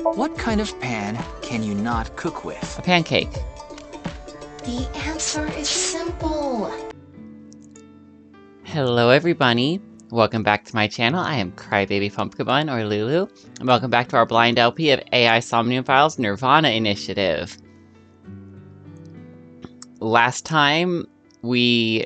What kind of pan can you not cook with? A pancake. The answer is simple. Hello everybody, welcome back to my channel. I am Crybaby Pumpkin or Lulu, and welcome back to our blind LP of AI Somnium Files Nirvana Initiative. Last time we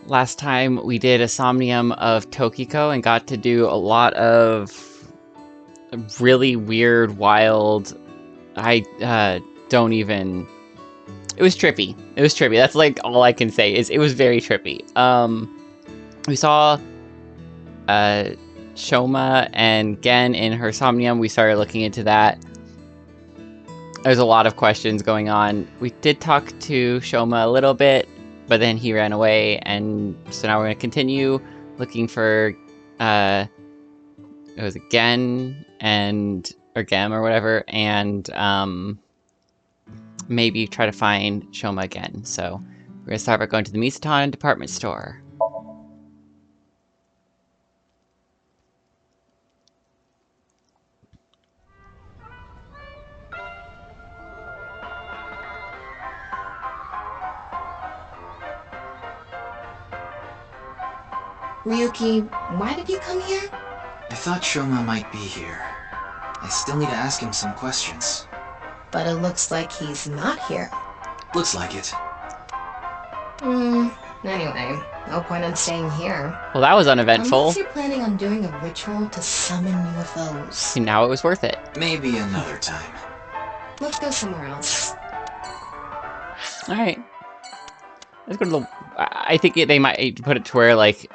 last time we did a Somnium of Tokiko and got to do a lot of really weird, wild, it was trippy. It was trippy. That's like all I can say is it was very trippy. We saw Shoma and Gen in her Somnium. We started looking into that. There's a lot of questions going on. We did talk to Shoma a little bit, but then he ran away, and so now we're going to continue looking for it was Gen or Gem or whatever, and maybe try to find Shoma again. So we're gonna start by going to the Misaton department store. Ryuki, why did you come here? I thought Shoma might be here. I still need to ask him some questions. But it looks like he's not here. Looks like it. Anyway, no point in staying here. Well, that was uneventful. Unless you're planning on doing a ritual to summon UFOs. And now it was worth it. Maybe another time. Let's go somewhere else. Alright. Let's go to the... I think they might put it to where, like,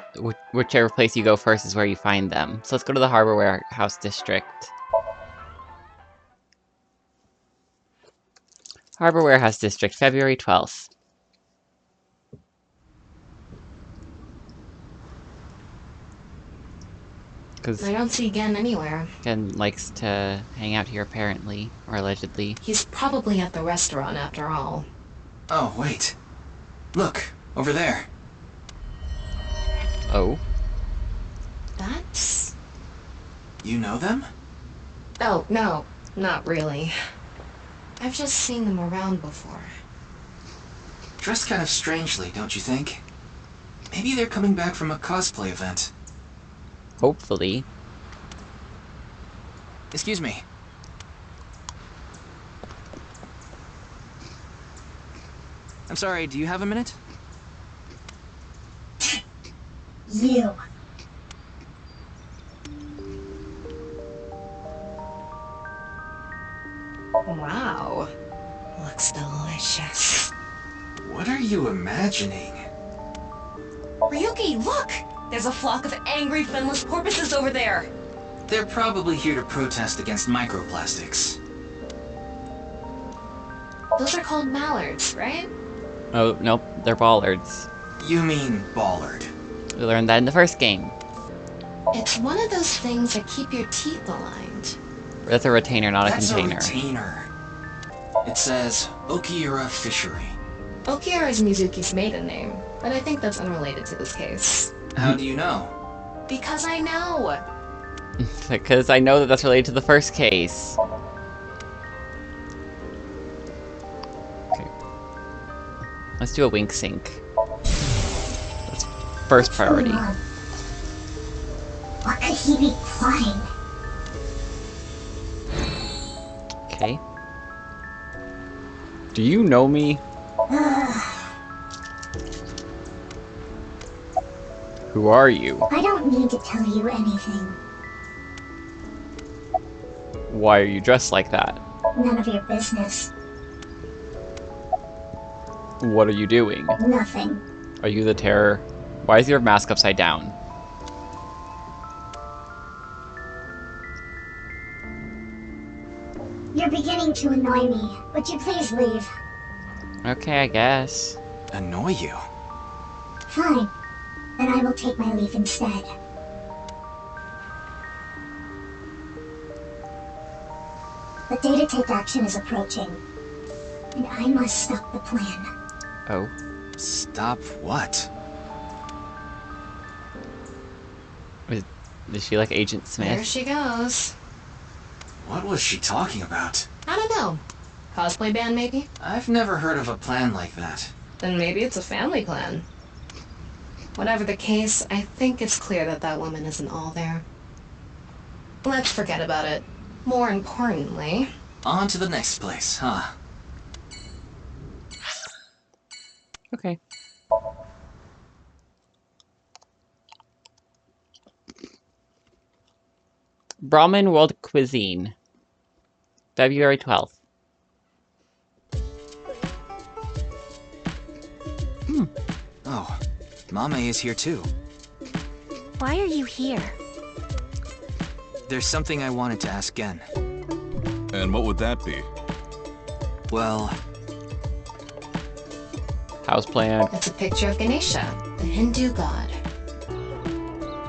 whichever place you go first is where you find them. So let's go to the Harbor Warehouse District. Harbor Warehouse District, February 12th. Because I don't see Gen anywhere. Gen likes to hang out here, apparently, or allegedly. He's probably at the restaurant after all. Oh, wait. Look, over there. Oh? That's... You know them? Oh, no, not really. I've just seen them around before. Dressed kind of strangely, don't you think? Maybe they're coming back from a cosplay event. Hopefully. Excuse me. I'm sorry, do you have a minute? You. Wow. Looks delicious. What are you imagining? Ryuki, look! There's a flock of angry, finless porpoises over there! They're probably here to protest against microplastics. Those are called mallards, right? Oh, nope, they're bollards. You mean Ballard. We learned that in the first game. It's one of those things that keep your teeth aligned. That's a retainer, not a container. That's a retainer. It says Okiura Fishery. Okiura is Mizuki's maiden name, but I think that's unrelated to this case. How do you know? Because I know! Because I know that that's related to the first case. Okay. Let's do a wink sync. That's first priority. What could he be plotting? Okay. Do you know me? Who are you? I don't need to tell you anything. Why are you dressed like that? None of your business. What are you doing? Nothing. Are you the terror? Why is your mask upside down? You're beginning to annoy me. Would you please leave? Okay, I guess. Annoy you? Fine. Then I will take my leave instead. The day to take action is approaching. And I must stop the plan. Oh. Stop what? Is she like Agent There Smith? she goes. What was she talking about? I don't know. Cosplay band, maybe? I've never heard of a plan like that. Then maybe it's a family clan. Whatever the case, I think it's clear that that woman isn't all there. Let's forget about it. More importantly... On to the next place, huh? Okay. Brahmin World Cuisine. February 12th. Oh, Mame is here too. Why are you here? There's something I wanted to ask Gen. And what would that be? Well, House plan. It's a picture of Ganesha, the Hindu god.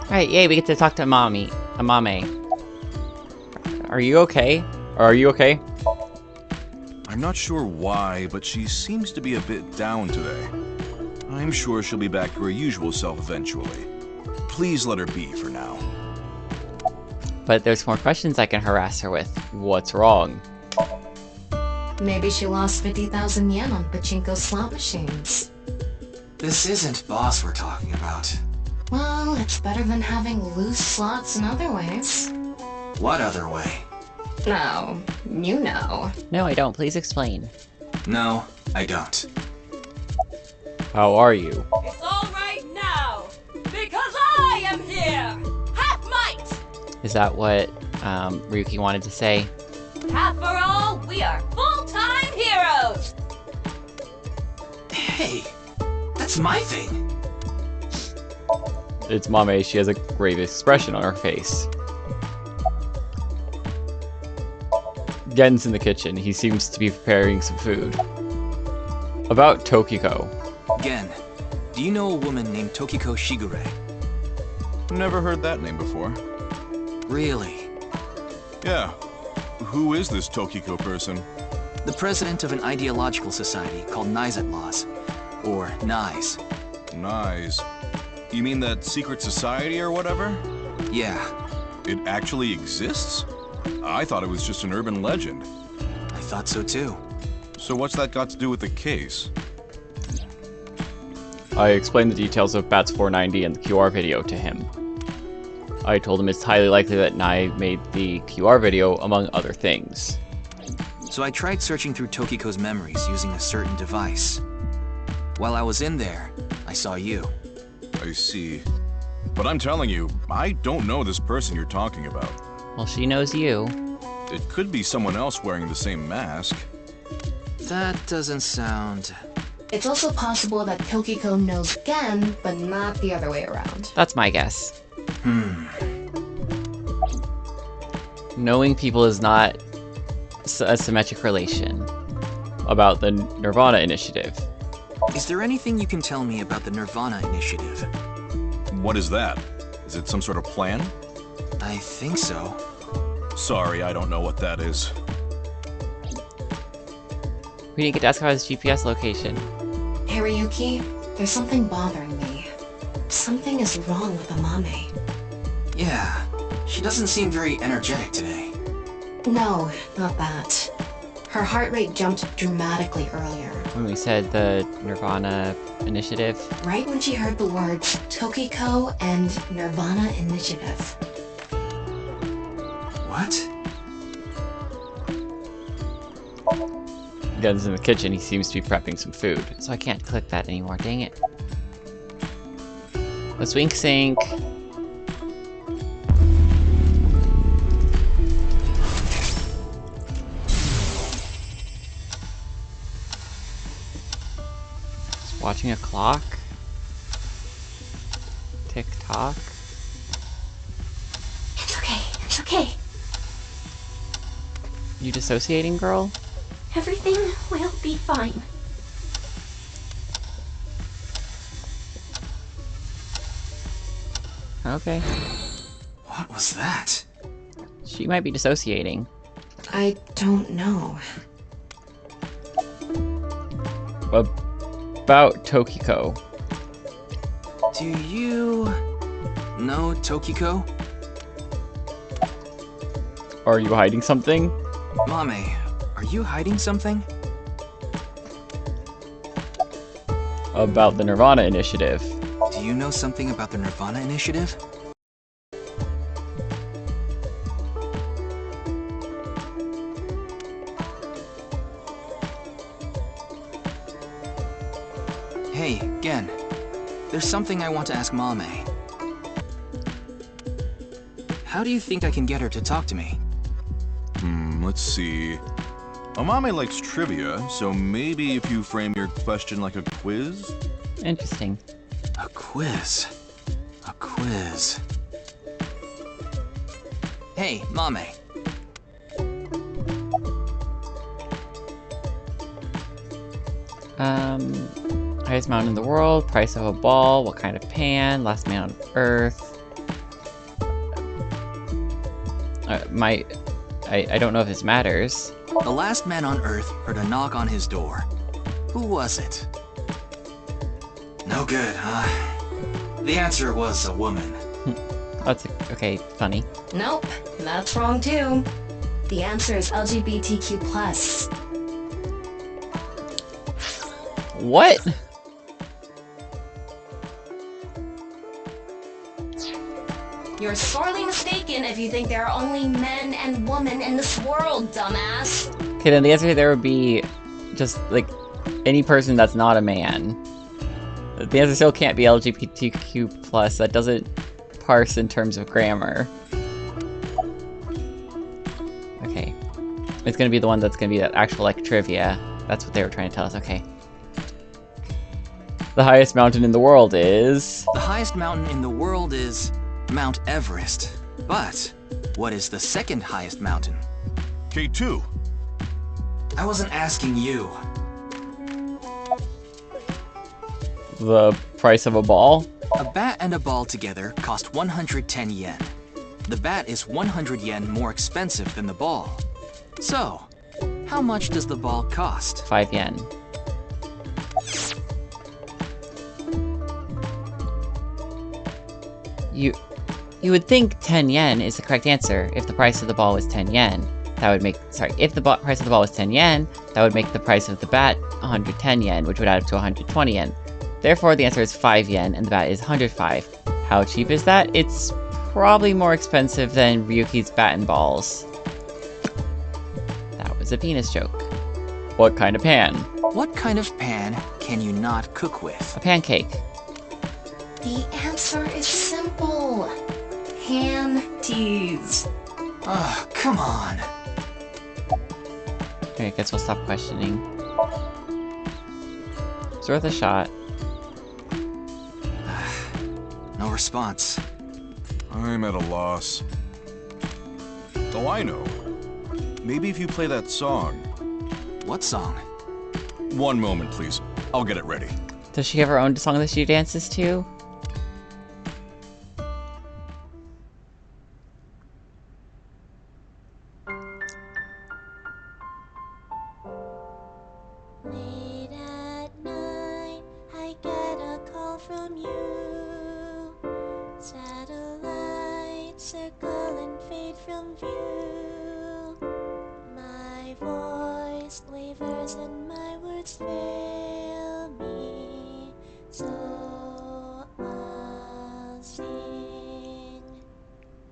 Alright, yay, we get to talk to Mame. Are you okay? Or are you okay? I'm not sure why, but she seems to be a bit down today. I'm sure she'll be back to her usual self eventually. Please let her be for now. But there's more questions I can harass her with. What's wrong? Maybe she lost 50,000 yen on pachinko slot machines. this isn't boss we're talking about. Well, it's better than having loose slots in other ways. What other way? No, you know. No, I don't. Please explain. No, I don't. How are you? It's all right now, because I am here! Half might! Is that what Ryuki wanted to say? Half for all, we are full-time heroes! Hey, that's my thing. It's Mame. She has a grave expression on her face. Gen's in the kitchen. He seems to be preparing some food. About Tokiko. Gen, do you know a woman named Tokiko Shigure? Never heard that name before. Really? Yeah. Who is this Tokiko person? The president of an ideological society called Nizet Laws. Or NISE. Nice. You mean that secret society or whatever? Yeah, It actually exists? I thought it was just an urban legend. I thought so too. So what's that got to do with the case? I explained the details of Bats 490 and the QR video to him. I told him it's highly likely that Nai made the QR video, among other things. So I tried searching through Tokiko's memories using a certain device. While I was in there, I saw you. I see. But I'm telling you, I don't know this person you're talking about. Well, she knows you. It could be someone else wearing the same mask. That doesn't sound... It's also possible that Tokiko knows Gen, but not the other way around. That's my guess. Knowing people is not a symmetric relation. About the Nirvana initiative. Is there anything you can tell me about the Nirvana initiative? What is that? Is it some sort of plan? I think so. Sorry, I don't know what that is. We didn't get to ask about his GPS location. Hey Ryuki, there's something bothering me. Something is wrong with Amame. Yeah, she doesn't seem very energetic today. No, not that. Her heart rate jumped dramatically earlier. When we said the Nirvana initiative. Right when she heard the words Tokiko and Nirvana Initiative. What? Gen's in the kitchen. He seems to be prepping some food. So I can't click that anymore. Dang it. Let's wink sync. Just watching a clock. Tick tock. It's okay. It's okay. You dissociating, girl? Everything will be fine. Okay. What was that? She might be dissociating. I don't know. About Tokiko. Do you know Tokiko? Are you hiding something? Mame, are you hiding something? About the Nirvana initiative. Do you know something about the Nirvana initiative? Hey, Gen. There's something I want to ask Mame. How do you think I can get her to talk to me? Let's see. Amame likes trivia, so maybe if you frame your question like a quiz? Interesting. A quiz. A quiz. Hey, Mame. Highest mountain in the world, price of a ball, what kind of pan, last man on Earth. I don't know if this matters. The last man on Earth heard a knock on his door. Who was it? No good, huh? The answer was a woman. That's okay, funny. Nope, that's wrong too. The answer is LGBTQ+. What? You're sorely mistaken if you think there are only men and women in this world, dumbass. Okay, then the answer there would be just, like, any person that's not a man. The answer still can't be LGBTQ+, that doesn't parse in terms of grammar. Okay. It's gonna be the one that's gonna be that actual, like, trivia. That's what they were trying to tell us, okay. The highest mountain in the world is... The highest mountain in the world is Mount Everest. But what is the second highest mountain? K2. I wasn't asking you. The price of a ball? A bat and a ball together cost 110 yen. The bat is 100 yen more expensive than the ball. So, how much does the ball cost? 5 yen. You would think 10 yen is the correct answer if the price of the ball was 10 yen. That would make, sorry, if the price of the ball was 10 yen, that would make the price of the bat 110 yen, which would add up to 120 yen. Therefore, the answer is 5 yen, and the bat is 105. How cheap is that? It's probably more expensive than Ryuki's bat and balls. That was a penis joke. What kind of pan? What kind of pan can you not cook with? A pancake. The answer is simple. Panties. Oh, come on. Okay, I guess we'll stop questioning. It's worth a shot. No response. I'm at a loss. Oh, I know. Maybe if you play that song. What song? One moment, please. I'll get it ready. Does she have her own song that she dances to? Late at night, I get a call from you. Satellites circle and fade from view. My voice wavers and my words fail me. So I'll sing.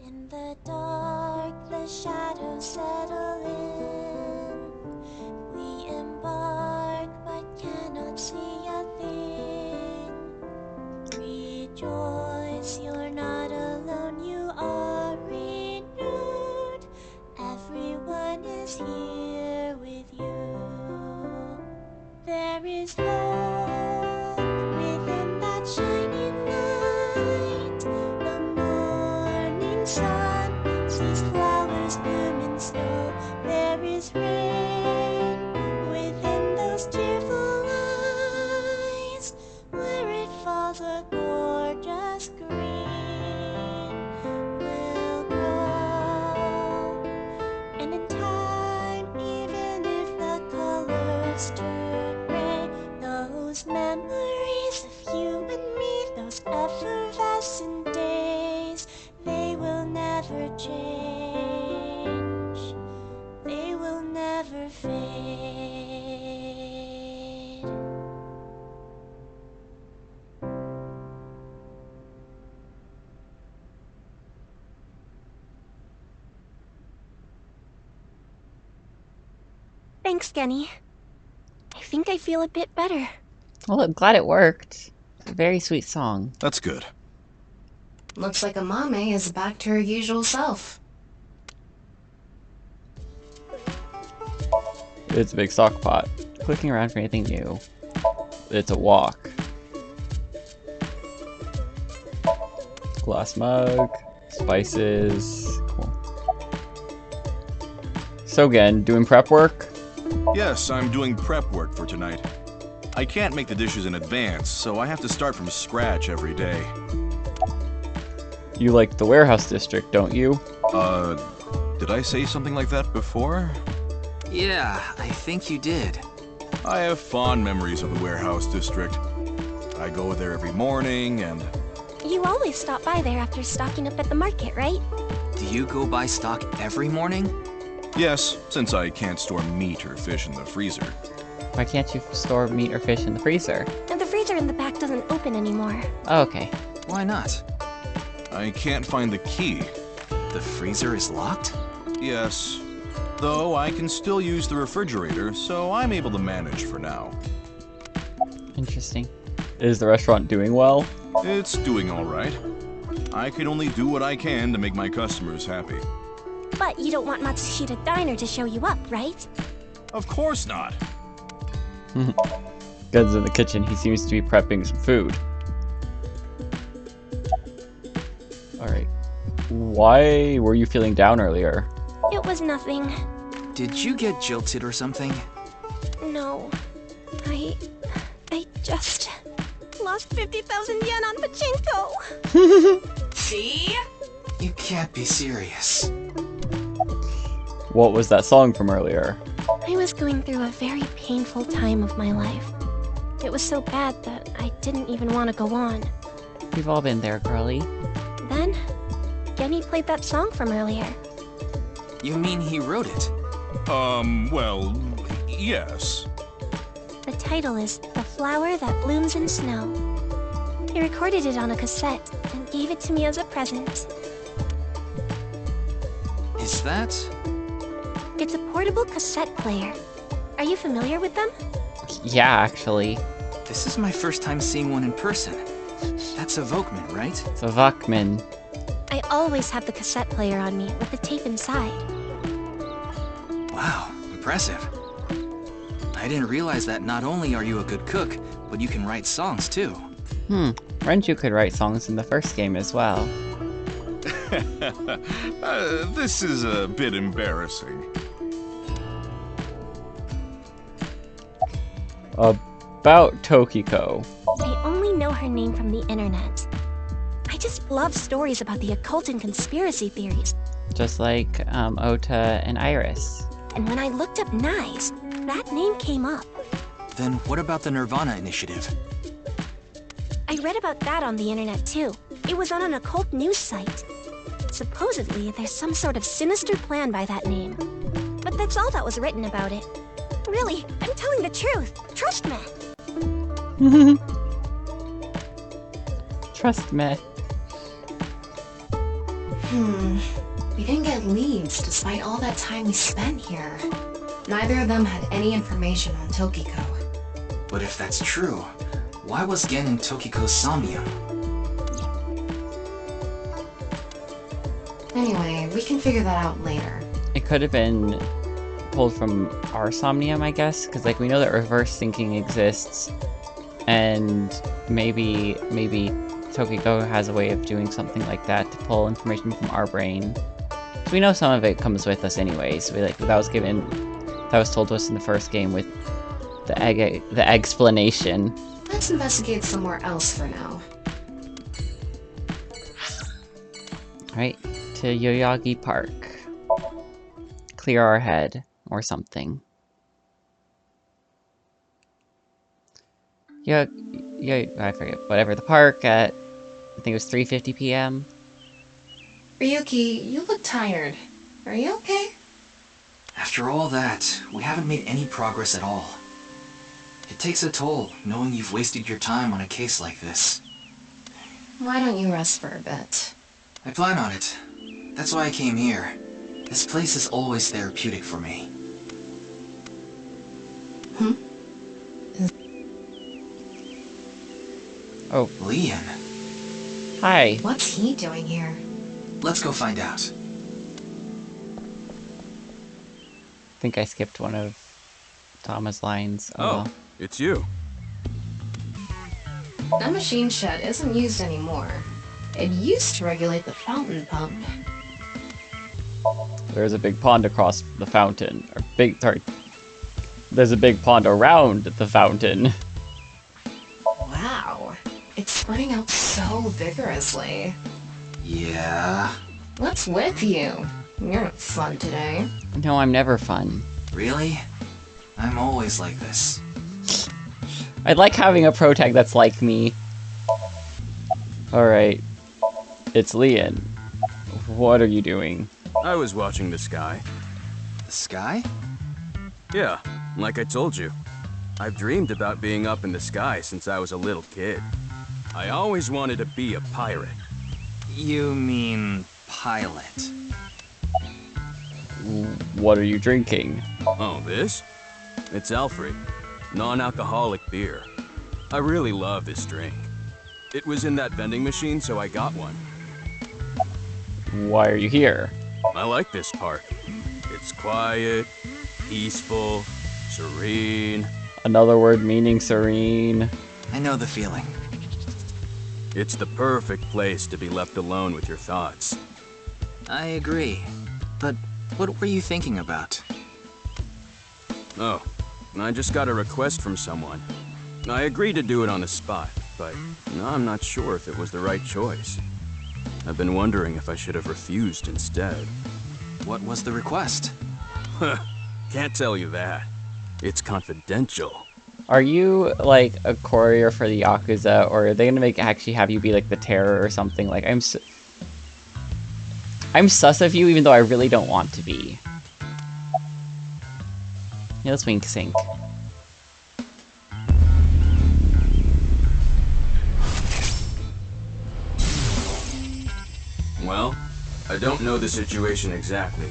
In the dark, the shadows settle in. We embark, but cannot see a thing. Rejoice, you're not alone, you are renewed. Everyone is here with you. There is hope within that shining light. The morning sun sees flowers bloom in snow. There is rain within those tearful eyes. Where it falls, a gorgeous green will grow. And in time, even if the colors turn gray, those memories of you and me, those effervescent days, they will never change. Thanks, Genny. I think I feel a bit better. Well, I'm glad it worked. It's a very sweet song. That's good. Looks like Amame is back to her usual self. It's a big stock pot. Clicking around for anything new. It's a walk. Glass mug. Spices. Cool. So again, doing prep work? Yes, I'm doing prep work for tonight. I can't make the dishes in advance, so I have to start from scratch every day. You like the warehouse district, don't you? Did I say something like that before? Yeah, I think you did. I have fond memories of the warehouse district. I go there every morning and... You always stop by there after stocking up at the market, right? Do you go buy stock every morning? Yes, since I can't store meat or fish in the freezer. Why can't you store meat or fish in the freezer? And the freezer in the back doesn't open anymore. Oh, okay. Why not? I can't find the key. The freezer is locked? Yes. Though I can still use the refrigerator, so I'm able to manage for now. Interesting. Is the restaurant doing well? It's doing alright. I can only do what I can to make my customers happy. But you don't want Matsushita Diner to show you up, right? Of course not. Guns in the kitchen, he seems to be prepping some food. Alright. Why were you feeling down earlier? It was nothing. Did you get jilted or something? No. I just lost 50,000 yen on pachinko. See? You can't be serious. What was that song from earlier? I was going through a very painful time of my life. It was so bad that I didn't even want to go on. We've all been there, girlie. Then, Genny played that song from earlier. You mean he wrote it? Well, yes. The title is The Flower That Blooms in Snow. He recorded it on a cassette and gave it to me as a present. Is that? It's a portable cassette player. Are you familiar with them? Yeah, actually. This is my first time seeing one in person. That's a Volkman, right? It's a Walkman. I always have the cassette player on me with the tape inside. Wow, impressive. I didn't realize that not only are you a good cook, but you can write songs too. Renju could write songs in the first game as well. This is a bit embarrassing. About Tokiko. I only know her name from the internet. I just love stories about the occult and conspiracy theories. Just like Ota and Iris. And when I looked up Knives, that name came up. Then what about the Nirvana initiative? I read about that on the internet too. It was on an occult news site. Supposedly, there's some sort of sinister plan by that name. But that's all that was written about it. Really, I'm telling the truth. Trust me. Trust me. We didn't get leads despite all that time we spent here. Neither of them had any information on Tokiko. But if that's true, why was Gen in Tokiko's Somnium? Anyway, we can figure that out later. It could have been pulled from our Somnium, I guess, because like we know that reverse syncing exists, and maybe Tokiko has a way of doing something like that to pull information from our brain. So we know some of it comes with us anyways. That was told to us in the first game with the explanation. Let's investigate somewhere else for now. Alright, to Yoyagi Park. Clear our head, or something. I forget. Whatever, the park at, I think it was 3:50 p.m. Ryuki, you look tired. Are you okay? After all that, we haven't made any progress at all. It takes a toll, knowing you've wasted your time on a case like this. Why don't you rest for a bit? I plan on it. That's why I came here. This place is always therapeutic for me. Oh, Leon, hi. What's he doing here? let's go find out. I think I skipped one of Thomas' lines. Oh, Oh, well. it's you. That machine shed isn't used anymore. It used to regulate the fountain pump. There's a big pond across the fountain. There's a big pond around the fountain. Wow. It's spreading out so vigorously. Yeah? What's with you? You're not fun today. No, I'm never fun. Really? I'm always like this. I'd like having a pro tag that's like me. Alright. It's Leon. What are you doing? I was watching the sky. The sky? Yeah, like I told you. I've dreamed about being up in the sky since I was a little kid. I always wanted to be a pirate. You mean pilot? What are you drinking? Oh, this? It's Alfred, non-alcoholic beer. I really love this drink. It was in that vending machine, so I got one. Why are you here? I like this part. It's quiet, peaceful, serene. Another word meaning serene. I know the feeling. It's the perfect place to be left alone with your thoughts. I agree. But what were you thinking about? Oh, I just got a request from someone. I agreed to do it on the spot, but I'm not sure if it was the right choice. I've been wondering if I should have refused instead. What was the request? Can't tell you that. It's confidential. Are you, like, a courier for the Yakuza, or are they gonna actually have you be, like, the terror or something? Like, I'm sus of you, even though I really don't want to be. Yeah, let's wink sync. Well, I don't know the situation exactly,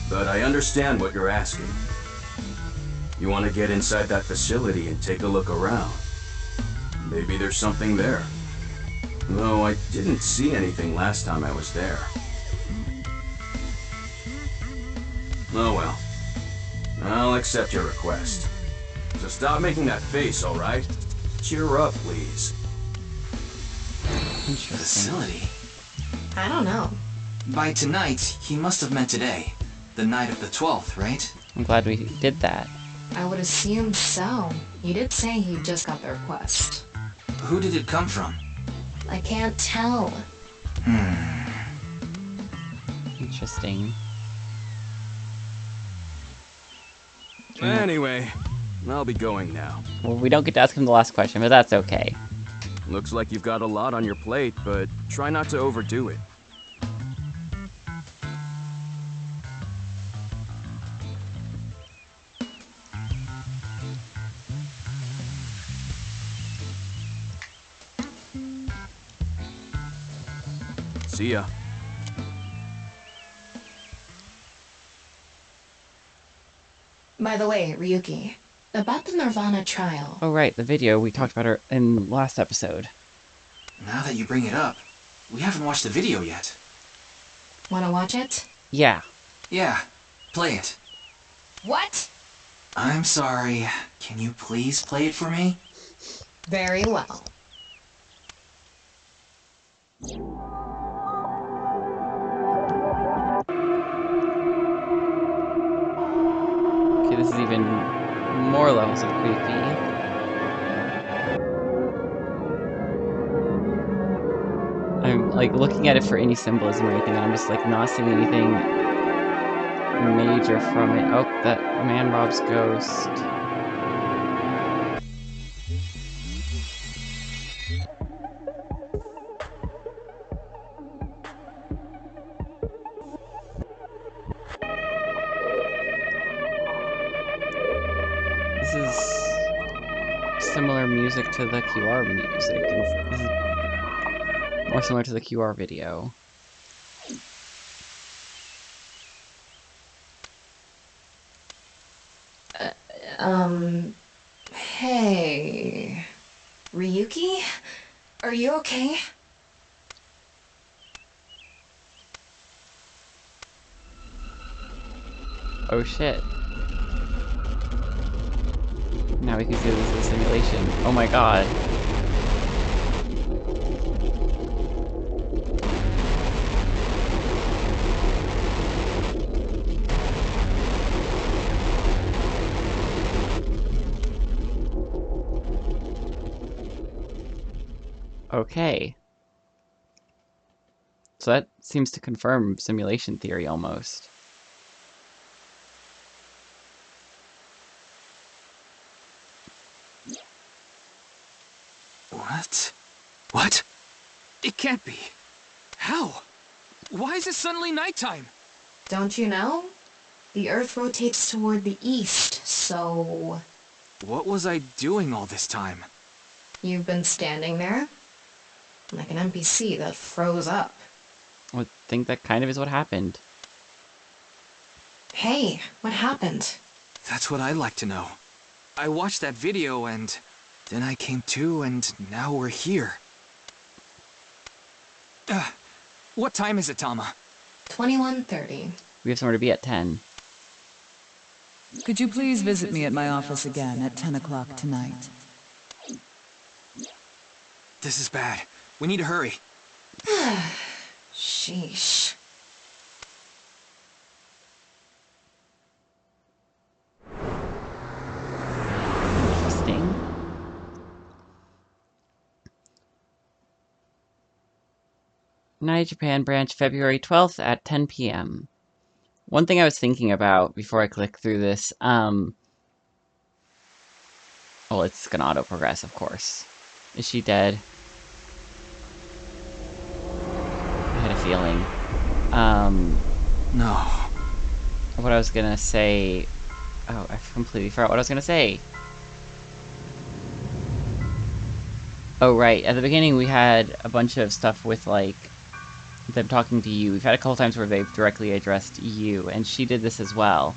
but I understand what you're asking. You want to get inside that facility and take a look around. Maybe there's something there. Though I didn't see anything last time I was there. Oh well. I'll accept your request. So stop making that face, alright? Cheer up, please. Interesting. Facility? I don't know. By tonight, he must have meant today. The night of the 12th, right? I'm glad we did that. I would assume so. He did say he just got the request. Who did it come from? I can't tell. Interesting. Anyway, I'll be going now. Well, we don't get to ask him the last question, but that's okay. Looks like you've got a lot on your plate, but try not to overdo it. See ya. By the way, Ryuki, about the Nirvana trial. Oh, right, the video we talked about her in last episode. Now that you bring it up, we haven't watched the video yet. Wanna watch it? Yeah. Yeah, play it. What? I'm sorry. Can you please play it for me? Very well. Okay, this is even more levels of creepy. I'm like looking at it for any symbolism or anything, and I'm just like not seeing anything major from it. Oh, that man Rob's ghost. This is similar music to the QR music. And this is more similar to the QR video. Hey... Ryuki? Are you okay? Oh shit. Now we can see this is a simulation. Oh my god. Okay. So that seems to confirm simulation theory almost. What? What? It can't be. How? Why is it suddenly nighttime? Don't you know? The Earth rotates toward the east, so... What was I doing all this time? You've been standing there? Like an NPC that froze up. I would think that kind of is what happened. Hey, what happened? That's what I'd like to know. I watched that video and... then I came to and now we're here. What time is it, Tama? 21:30. We have somewhere to be at 10. Could you please visit me at my office again at 10 o'clock tonight? This is bad. We need to hurry. Sheesh. Interesting. Night Japan branch, February 12th at 10 p.m. One thing I was thinking about before I click through this, well, it's gonna auto-progress, of course. Is she dead? I had a feeling. No. What I was gonna say... Oh, I completely forgot what I was gonna say! Oh, right. At the beginning, we had a bunch of stuff with, like, them talking to you. We've had a couple times where they've directly addressed you, and she did this as well.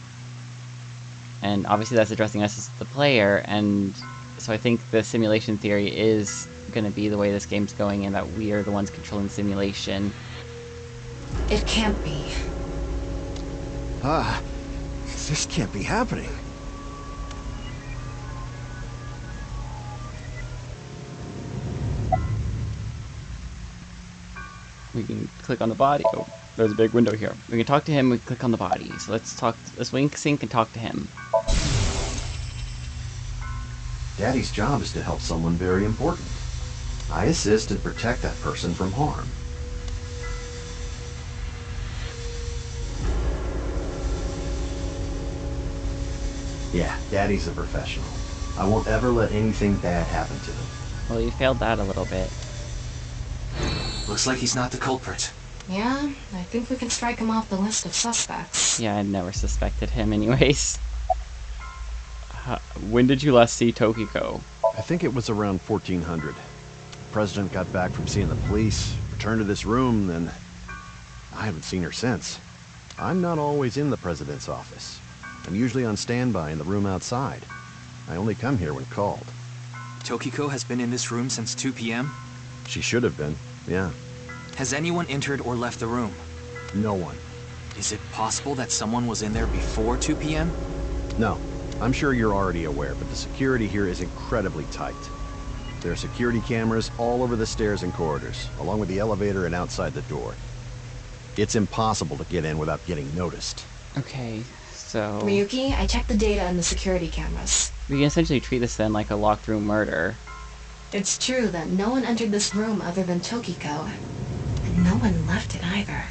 And obviously that's addressing us as the player, and so I think the simulation theory is going to be the way this game's going, and that we are the ones controlling the simulation. It can't be. This can't be happening. We can click on the body. Oh, there's a big window here. We can talk to him, we can click on the body. So let's wink sync and talk to him. Daddy's job is to help someone very important. I assist and protect that person from harm. Yeah, Daddy's a professional. I won't ever let anything bad happen to him. Well, you failed that a little bit. Looks like he's not the culprit. Yeah, I think we can strike him off the list of suspects. Yeah, I never suspected him anyways. When did you last see Tokiko? I think it was around 1400. The president got back from seeing the police, returned to this room, then I haven't seen her since. I'm not always in the president's office. I'm usually on standby in the room outside. I only come here when called. Tokiko has been in this room since 2 p.m.? She should have been, yeah. Has anyone entered or left the room? No one. Is it possible that someone was in there before 2 p.m.? No. I'm sure you're already aware, but the security here is incredibly tight. There are security cameras all over the stairs and corridors, along with the elevator and outside the door. It's impossible to get in without getting noticed. Okay, so... Ryuki, I checked the data in the security cameras. we can essentially treat this then like a locked room murder. It's true that no one entered this room other than Tokiko. And no one left it either.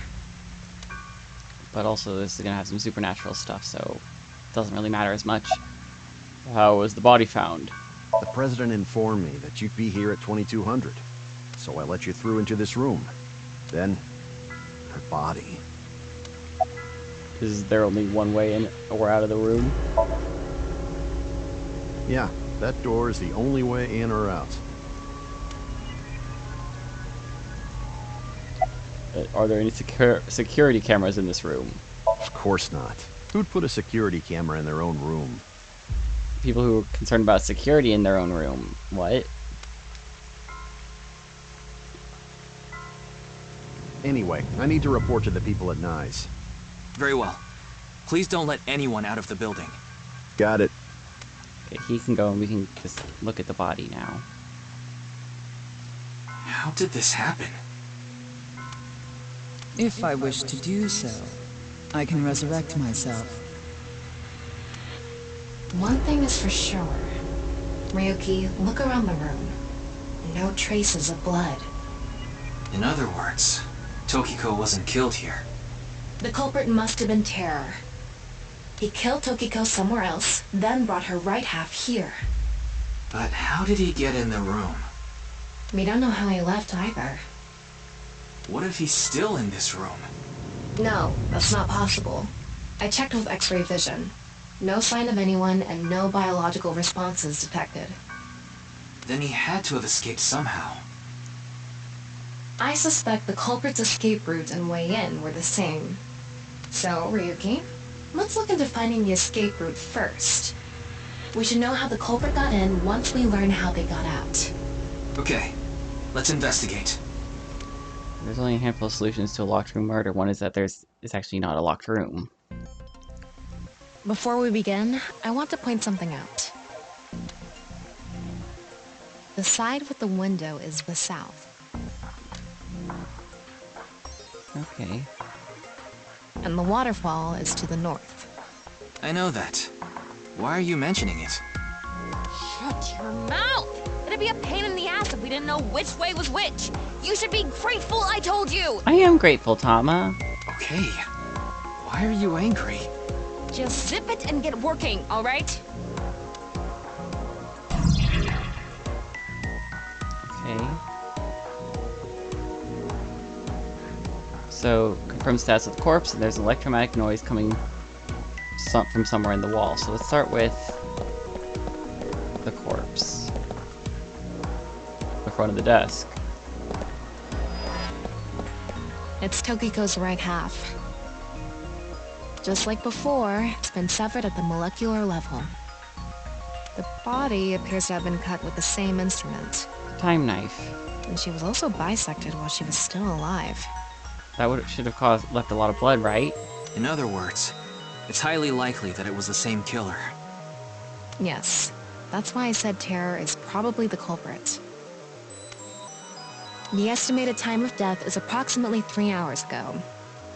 But also this is gonna have some supernatural stuff, so it doesn't really matter as much. How was the body found? The president informed me that you'd be here at 2200, so I let you through into this room. Then, her body. Is there only one way in or out of the room? Yeah, that door is the only way in or out. Are there any security cameras in this room? Of course not. Who'd put a security camera in their own room? people who are concerned about security in their own room. What? Anyway, I need to report to the people at Nye's. Very well. Please don't let anyone out of the building. Got it. He can go and we can just look at the body now. How did this happen? If I wish to do so, I can resurrect myself. One thing is for sure. Ryuki, look around the room. No traces of blood. In other words, Tokiko wasn't killed here. The culprit must have been Terror. He killed Tokiko somewhere else, then brought her right half here. But how did he get in the room? We don't know how he left either. What if he's still in this room? No, that's not possible. I checked with X-ray vision. No sign of anyone and no biological responses detected. Then he had to have escaped somehow. I suspect the culprit's escape route and way in were the same. So, Ryuki, let's look into finding the escape route first. We should know how the culprit got in once we learn how they got out. Okay, let's investigate. There's only a handful of solutions to a locked room murder. One is that it's actually not a locked room. Before we begin, I want to point something out. The side with the window is the south. Okay. And the waterfall is to the north. I know that. Why are you mentioning it? Shut your mouth! It'd be a pain in the ass if we didn't know which way was which. You should be grateful I told you! I am grateful, Tama. Okay. Why are you angry? Just zip it and get working, alright? Okay. So, confirm status of the corpse, and there's an electromagnetic noise coming from somewhere in the wall. So let's start with the corpse. The front of the desk. It's Tokiko's right half. Just like before, it's been severed at the molecular level. The body appears to have been cut with the same instrument. Time knife. And she was also bisected while she was still alive. That should have left a lot of blood, right? In other words, it's highly likely that it was the same killer. Yes. That's why I said Terror is probably the culprit. The estimated time of death is approximately 3 hours ago,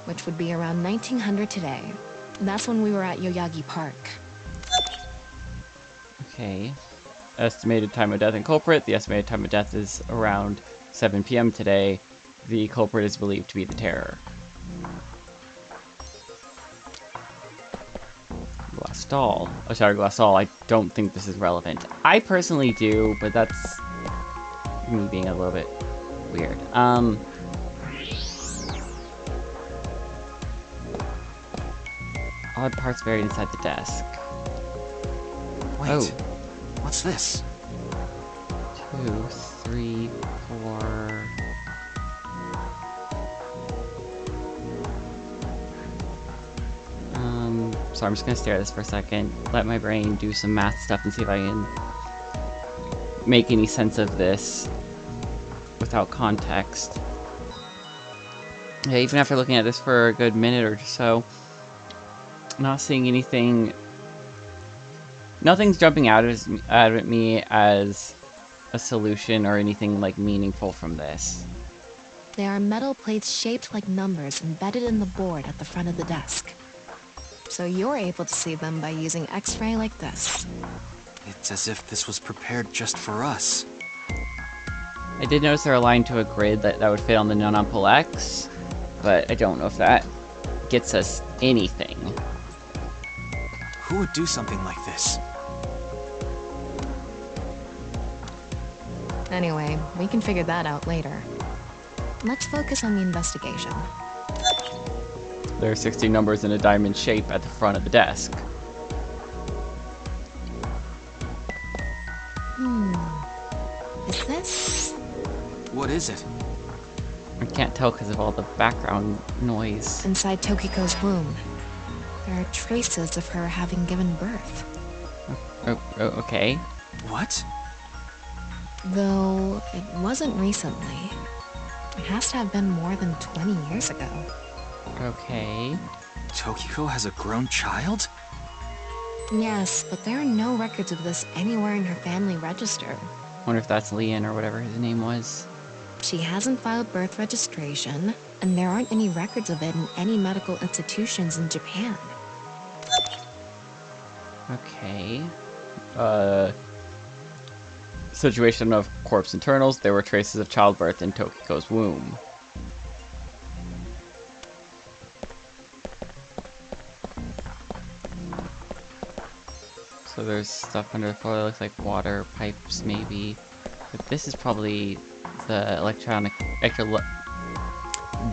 which would be around 1900 today. That's when we were at Yoyagi Park. Okay. Estimated time of death and culprit. The estimated time of death is around 7 p.m. today. The culprit is believed to be the Terror. Glass doll. Oh, sorry, glass doll. I don't think this is relevant. I personally do, but that's me being a little bit weird. Odd parts buried inside the desk. Wait, oh. What's this? 2, 3, 4... So I'm just gonna stare at this for a second, let my brain do some math stuff and see if I can make any sense of this without context. Yeah, even after looking at this for a good minute or so, I'm not seeing anything. Nothing's jumping out at me as a solution or anything like meaningful from this. There are metal plates shaped like numbers embedded in the board at the front of the desk. So you're able to see them by using X-ray like this. It's as if this was prepared just for us. I did notice they're aligned to a grid that would fit on the non-pull X, but I don't know if that gets us anything. Who would do something like this? Anyway, we can figure that out later. Let's focus on the investigation. There are 60 numbers in a diamond shape at the front of the desk. Is this? What is it? I can't tell because of all the background noise. Inside Tokiko's womb, there are traces of her having given birth. Okay. What? Though it wasn't recently. It has to have been more than 20 years ago. Okay. Tokiko has a grown child? Yes, but there are no records of this anywhere in her family register. Wonder if that's Leon or whatever his name was. She hasn't filed birth registration, and there aren't any records of it in any medical institutions in Japan. Okay. Situation of corpse internals. There were traces of childbirth in Tokiko's womb. So there's stuff under the floor that looks like water pipes, maybe. But this is probably the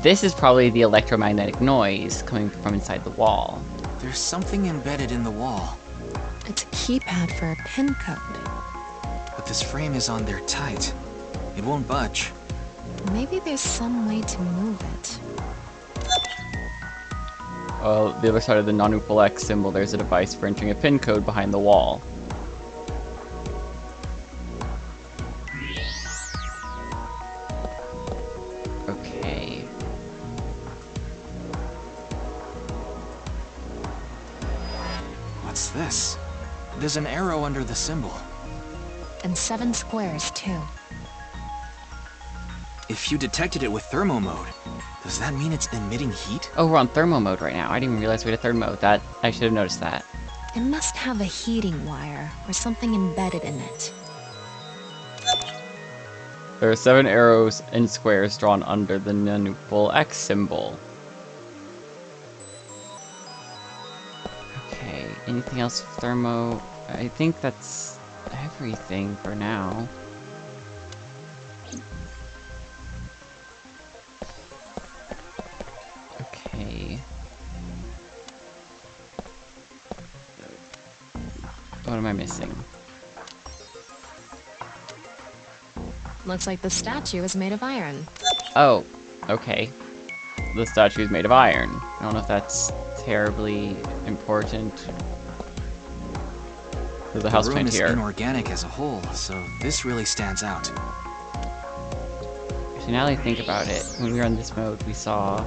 This is probably the electromagnetic noise coming from inside the wall. There's something embedded in the wall. It's a keypad for a pin code. But this frame is on there tight. It won't budge. Maybe there's some way to move it. The other side of the non-equal X symbol, there's a device for entering a pin code behind the wall. Okay. What's this? There's an arrow under the symbol. And 7 squares, too. If you detected it with thermo mode, does that mean it's emitting heat? Oh, we're on thermo mode right now. I didn't even realize we had a third mode. I should have noticed that. It must have a heating wire or something embedded in it. There are 7 arrows and squares drawn under the non-equal X symbol. Okay, anything else with thermo? I think that's everything for now. Okay. What am I missing? Looks like the statue is made of iron. Oh, okay. The statue is made of iron. I don't know if that's terribly important. There's a house The room plant is here. inorganic as a whole, so this really stands out. Actually, now that I think about it, when we were in this mode, we saw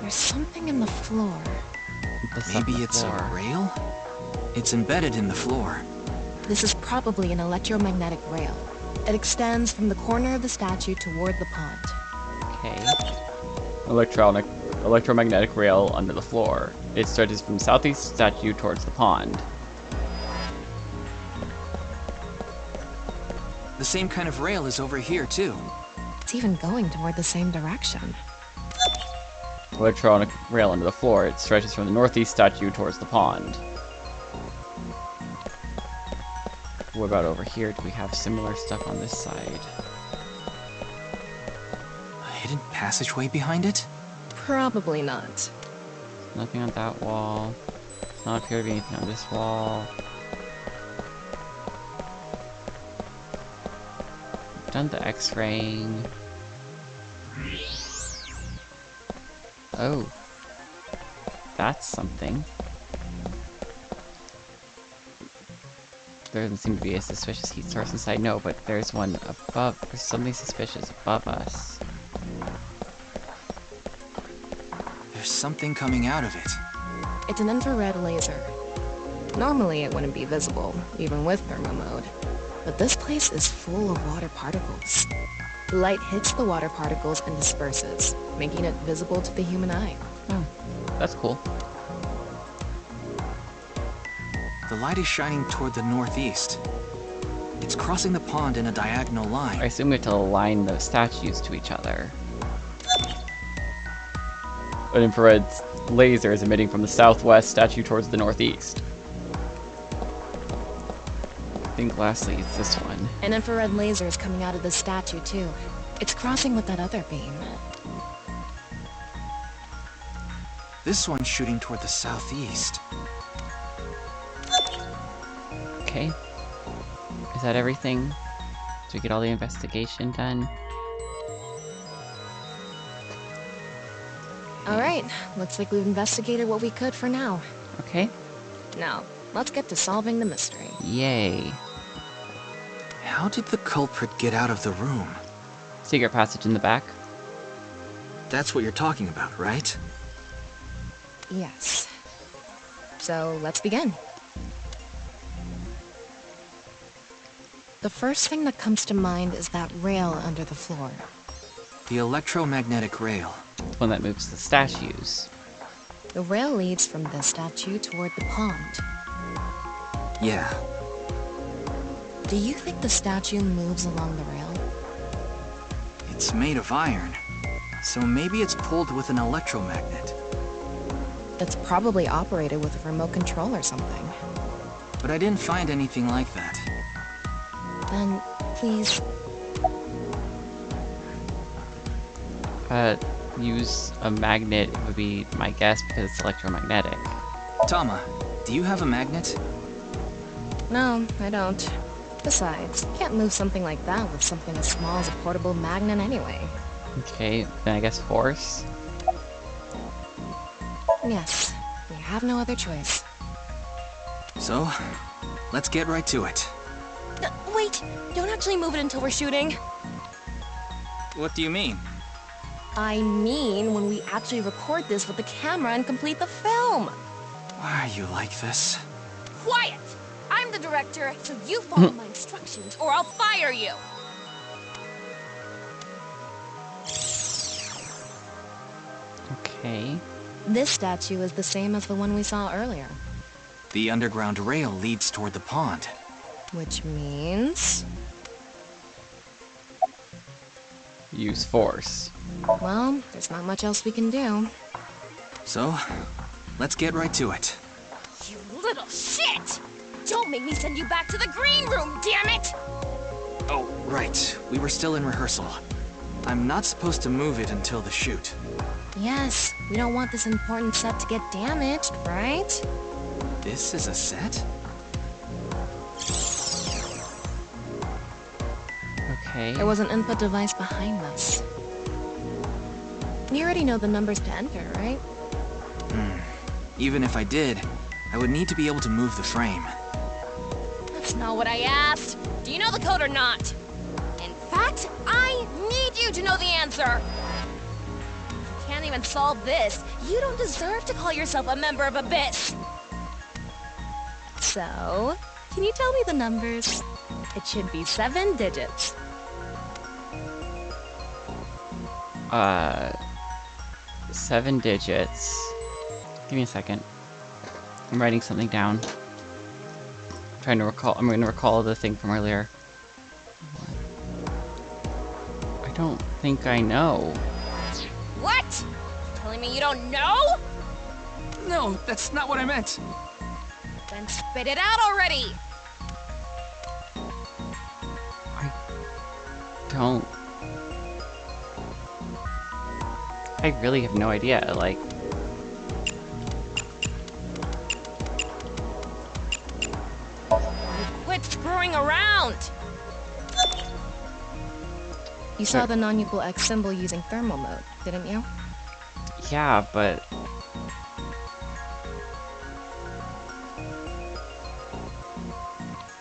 There's something in the floor. the stuff on Maybe the it's floor. a rail? It's embedded in the floor. This is probably an electromagnetic rail. It extends from the corner of the statue toward the pond. Okay. Electromagnetic rail under the floor. It stretches from the southeast statue towards the pond. The same kind of rail is over here, too. It's even going toward the same direction. Electronic rail under the floor. It stretches from the northeast statue towards the pond. What about over here? Do we have similar stuff on this side? A hidden passageway behind it? Probably not. Nothing on that wall. Does not appear to be anything on this wall. Done the X-raying. Oh. That's something. There doesn't seem to be a suspicious heat source inside. No, but there's one above. There's something suspicious above us. There's something coming out of it. It's an infrared laser. Normally it wouldn't be visible, even with thermo mode. But this place is full of water particles. The light hits the water particles and disperses, making it visible to the human eye. Oh, that's cool. The light is shining toward the northeast. It's crossing the pond in a diagonal line. I assume we have to align the statues to each other. An infrared laser is emitting from the southwest statue towards the northeast. I think lastly it's this one. An infrared laser is coming out of the statue, too. It's crossing with that other beam. This one's shooting toward the southeast. Okay. Is that everything? Did we get all the investigation done? Alright, looks like we've investigated what we could for now. Okay. Now, let's get to solving the mystery. Yay. How did the culprit get out of the room? Secret passage in the back. That's what you're talking about, right? Yes. So, let's begin. The first thing that comes to mind is that rail under the floor. The electromagnetic rail. One that moves the statues. The rail leads from the statue toward the pond. Yeah. Do you think the statue moves along the rail? It's made of iron, so maybe it's pulled with an electromagnet. It's probably operated with a remote control or something. But I didn't find anything like that. Then, please... Use a magnet would be my guess because it's electromagnetic. Tama, do you have a magnet? No, I don't. Besides, you can't move something like that with something as small as a portable magnet anyway. Okay, then I guess force? Yes, we have no other choice. So, let's get right to it. Wait, don't actually move it until we're shooting. What do you mean? I mean, when we actually record this with the camera and complete the film. Why are you like this? Quiet! I'm the director, so you follow my instructions or I'll fire you. Okay. This statue is the same as the one we saw earlier. The underground rail leads toward the pond. Which means... Use force. well, there's not much else we can do. So, let's get right to it. You little shit! Don't make me send you back to the green room, damn it! Oh, right. We were still in rehearsal. I'm not supposed to move it until the shoot. Yes, we don't want this important set to get damaged, right? This is a set? Okay. There was an input device behind this. You already know the numbers to enter, right? Even if I did, I would need to be able to move the frame. That's not what I asked. Do you know the code or not? In fact, I need you to know the answer. If you can't even solve this, you don't deserve to call yourself a member of Abyss. So, can you tell me the numbers? It should be 7 digits. 7 digits. Give me a second. I'm writing something down. I'm trying to recall. I'm going to recall the thing from earlier. I don't think I know. What? You telling me you don't know? No, that's not what I meant. Then spit it out already. Don't. I really have no idea, like... Quit screwing around. You saw the non-equal X symbol using thermal mode, didn't you? Yeah, but...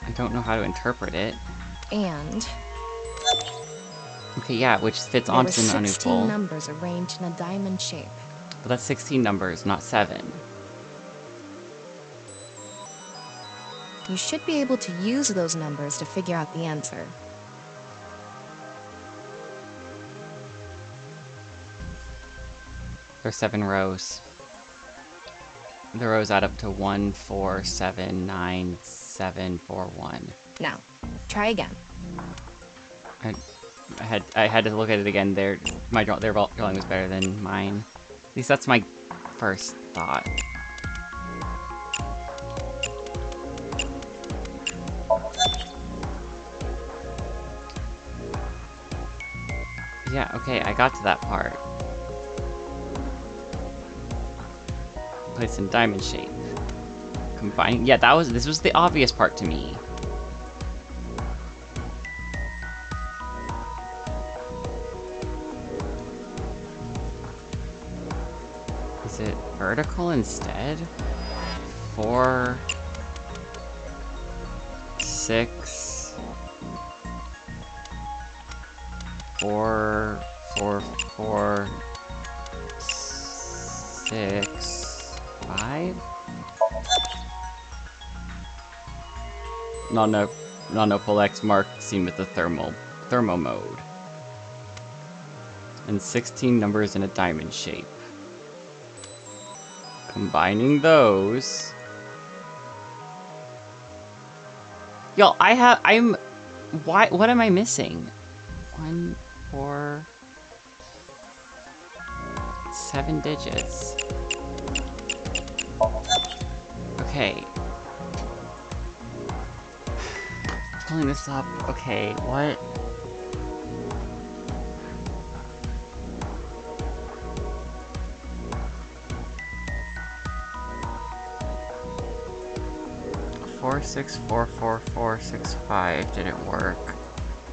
I don't know how to interpret it. And... okay, yeah, which fits there were onto the 16 non-equal. numbers arranged in a diamond shape. But that's 16 numbers, not 7. You should be able to use those numbers to figure out the answer. There's 7 rows. The rows add up to 1, 4, 7, 9, 7, 4, 1. Now, try again. I had to look at it again. Their drawing was better than mine. At least that's my first thought. Yeah, okay, I got to that part. Place in diamond shape. Combining. Yeah, this was the obvious part to me. Is it vertical instead? 4, 6, 4, 4, 4, 6, 5? Non-opal X mark seen with the thermo mode. And 16 numbers in a diamond shape. Combining those. Yo, what am I missing? 1, 4, 7 digits. Okay. Pulling this up. Okay, what? Four, 6, 4, 4, 4, 6, 5 didn't work.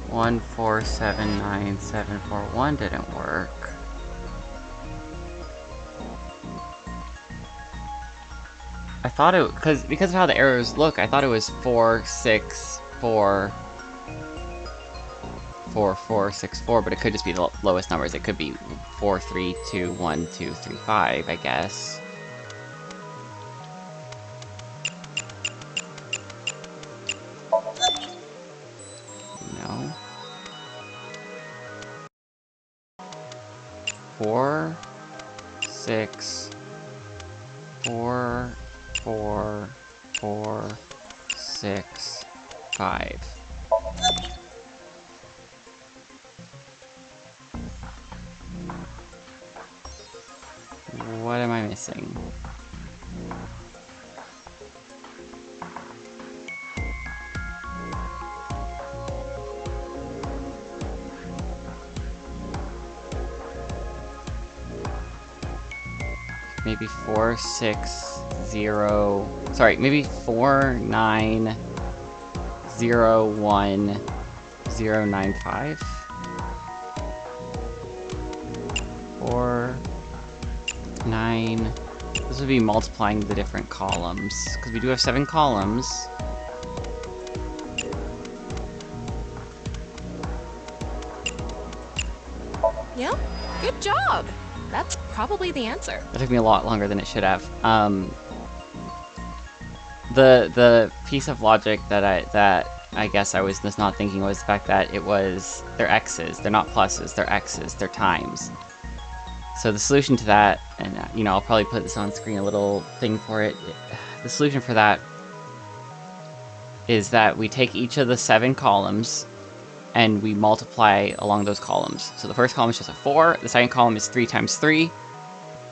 1, 4, 7, 9, 7, 4, 1 didn't work. I thought it because of how the arrows look, I thought it was 4, 6, 4, 4, 4, 6, 4, but it could just be the lowest numbers. It could be 4, 3, 2, 1, 2, 3, 5, I guess. No. 4, 6, 4, 4, 4, 6, 5. What am I missing? Maybe 4, 6, 0. Sorry, maybe 4, 9, 0, 1, 0, 9, 5. 4, 9. This would be multiplying the different columns, because we do have 7 columns. Yeah, good job. That's probably the answer. That took me a lot longer than it should have. The piece of logic that I guess I was just not thinking was the fact that they're x's, they're not pluses, they're x's, they're times. So the solution to that, and I'll probably put this on screen, a little thing for it. The solution for that is that we take each of the 7 columns and we multiply along those columns. So the first column is just a 4, the second column is 3 times 3,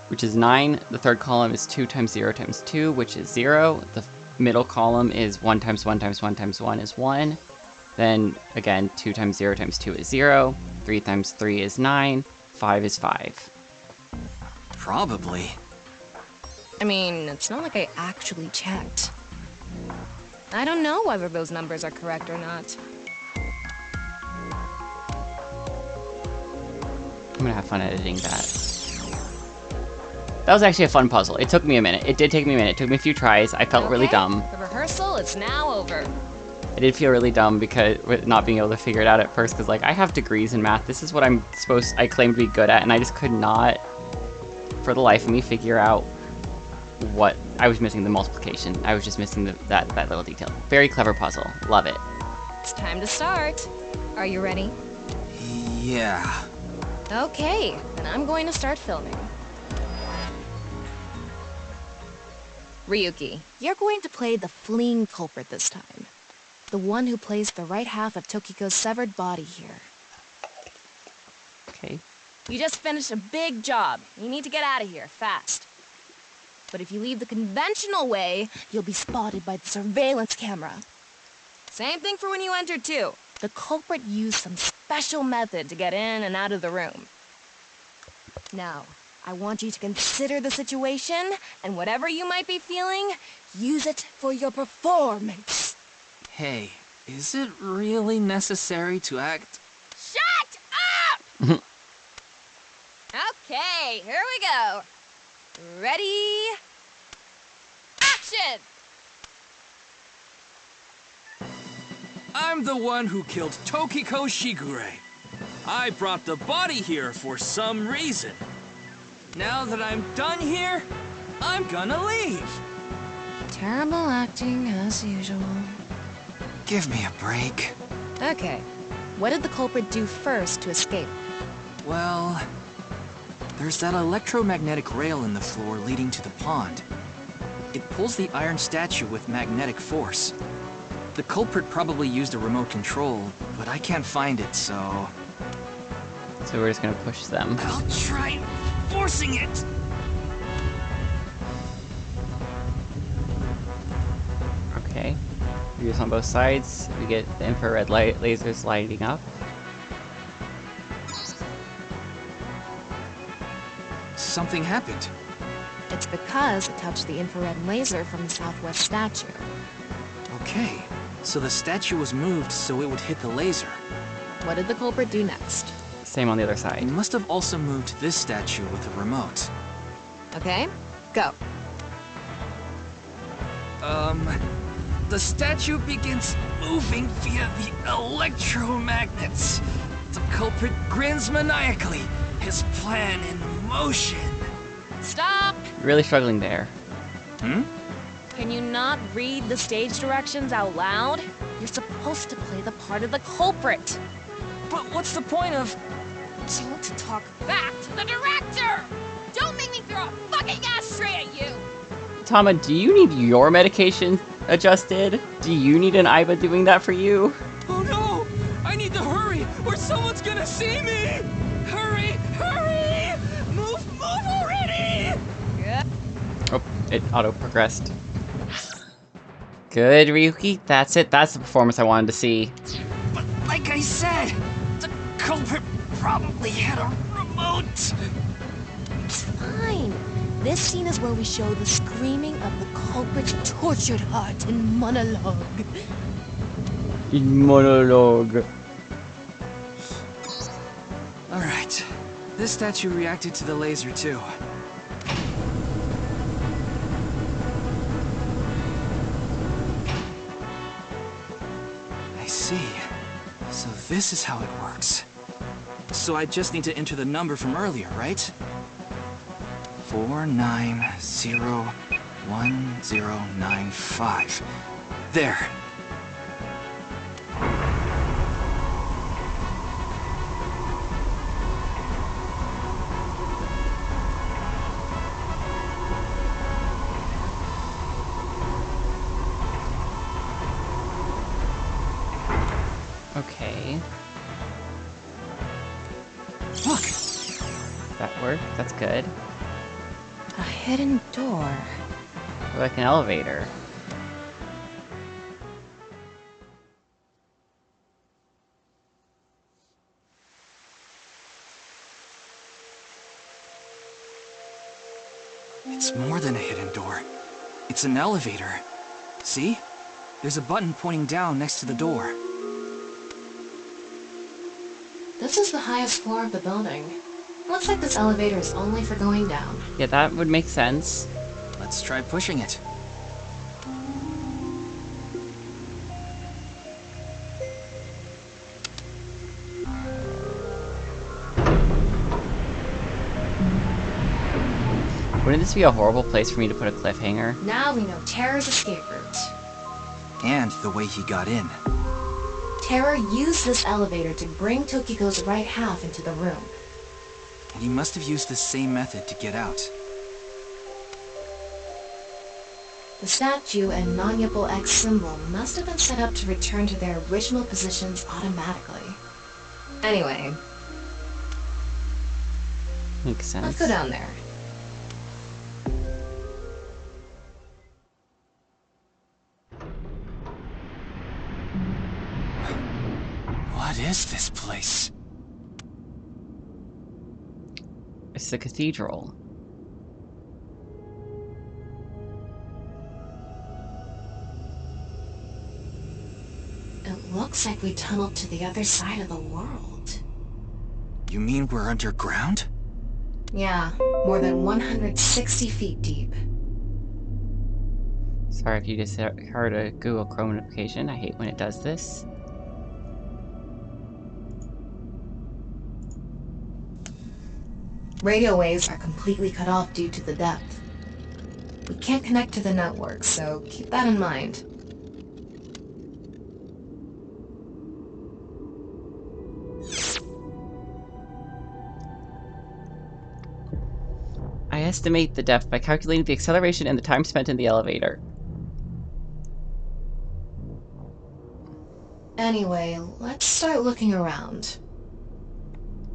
which is 9, the third column is 2 times 0 times 2, which is 0, the middle column is 1 times 1 times 1 times 1 is 1, then again 2 times 0 times 2 is 0, 3 times 3 is 9, 5 is 5. Probably. I mean, it's not like I actually checked. I don't know whether those numbers are correct or not. I'm gonna have fun editing that. That was actually a fun puzzle. It took me a minute. It did take me a minute. It took me a few tries. I felt really dumb. The rehearsal is now over. I did feel really dumb because with not being able to figure it out at first, because like I have degrees in math. This is what I claim to be good at, and I just could not, for the life of me, figure out what I was missing. The multiplication. I was just missing that little detail. Very clever puzzle. Love it. It's time to start. Are you ready? Yeah. Okay, then I'm going to start filming. Ryuki, you're going to play the fleeing culprit this time. The one who plays the right half of Tokiko's severed body here. Okay. You just finished a big job. You need to get out of here, fast. But if you leave the conventional way, you'll be spotted by the surveillance camera. Same thing for when you entered, too. The culprit used some special method to get in and out of the room. Now, I want you to consider the situation, and whatever you might be feeling, use it for your performance. Hey, is it really necessary to act? Shut up! Okay, here we go. Ready? Action! I'm the one who killed Tokiko Shigure. I brought the body here for some reason. Now that I'm done here, I'm gonna leave. Terrible acting, as usual. Give me a break. Okay. What did the culprit do first to escape? Well, there's that electromagnetic rail in the floor leading to the pond. It pulls the iron statue with magnetic force. The culprit probably used a remote control, but I can't find it, so... So we're just gonna push them. I'll try forcing it! Okay. Use on both sides. We get the infrared light lasers lighting up. Something happened. It's because it touched the infrared laser from the southwest statue. Okay, so the statue was moved so it would hit the laser. What did the culprit do next? Same on the other He side. must have also moved this statue with a remote. Okay, go. The statue begins moving via the electromagnets. The culprit grins maniacally, his plan in motion. Stop! Really struggling there. Can you not read the stage directions out loud? You're supposed to play the part of the culprit. But what's the point of... Don't talk back to the director! Don't make me throw a fucking ashtray at you! Tama, do you need your medication adjusted? Do you need an IBA doing that for you? Oh no! I need to hurry, or someone's gonna see me! Hurry! Hurry! Move already! Yeah. Oh, it auto-progressed. Good, Ryuki. That's it. That's the performance I wanted to see. But like I said, the culprit probably had a remote. It's fine. This scene is where we show the screaming of the culprit's tortured heart in monologue. In monologue. Alright, this statue reacted to the laser too. I see. So this is how it works. So I just need to enter the number from earlier, right? 49011095. There. Okay. Look! That worked. That's good. A hidden door. Or like an elevator. It's more than a hidden door. It's an elevator. See? There's a button pointing down next to the door. This is the highest floor of the building. Looks like this elevator is only for going down. Yeah, that would make sense. Let's try pushing it. Wouldn't this be a horrible place for me to put a cliffhanger? Now we know Terra's escape route. And the way he got in. Terra used this elevator to bring Tokiko's right half into the room. And he must have used the same method to get out. The statue and non-Yipple X symbol must have been set up to return to their original positions automatically. Anyway, Makes sense. let's go down there. What is this place? It's the cathedral. It looks like we tunneled to the other side of the world. You mean we're underground? Yeah, more than 160 feet deep. Sorry if you just heard a Google Chrome notification. I hate when it does this. Radio waves are completely cut off due to the depth. We can't connect to the network, so keep that in mind. I estimate the depth by calculating the acceleration and the time spent in the elevator. Anyway, let's start looking around.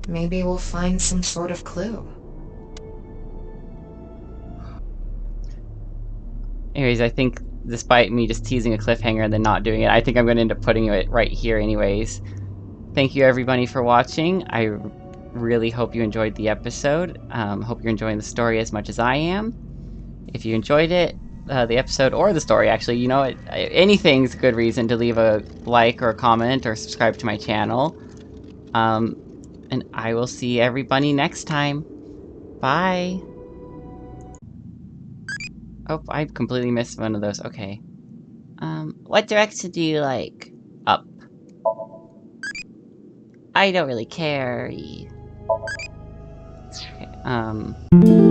Maybe we'll find some sort of clue. Anyways, I think despite me just teasing a cliffhanger and then not doing it, I think I'm going to end up putting it right here anyways. Thank you everybody for watching. I really hope you enjoyed the episode. Hope you're enjoying the story as much as I am. If you enjoyed it, the episode or the story, actually, you know, anything's a good reason to leave a like or a comment or subscribe to my channel. And I will see everybody next time. Bye. Oh, I completely missed one of those. Okay. What direction do you like? Up. I don't really care. Okay,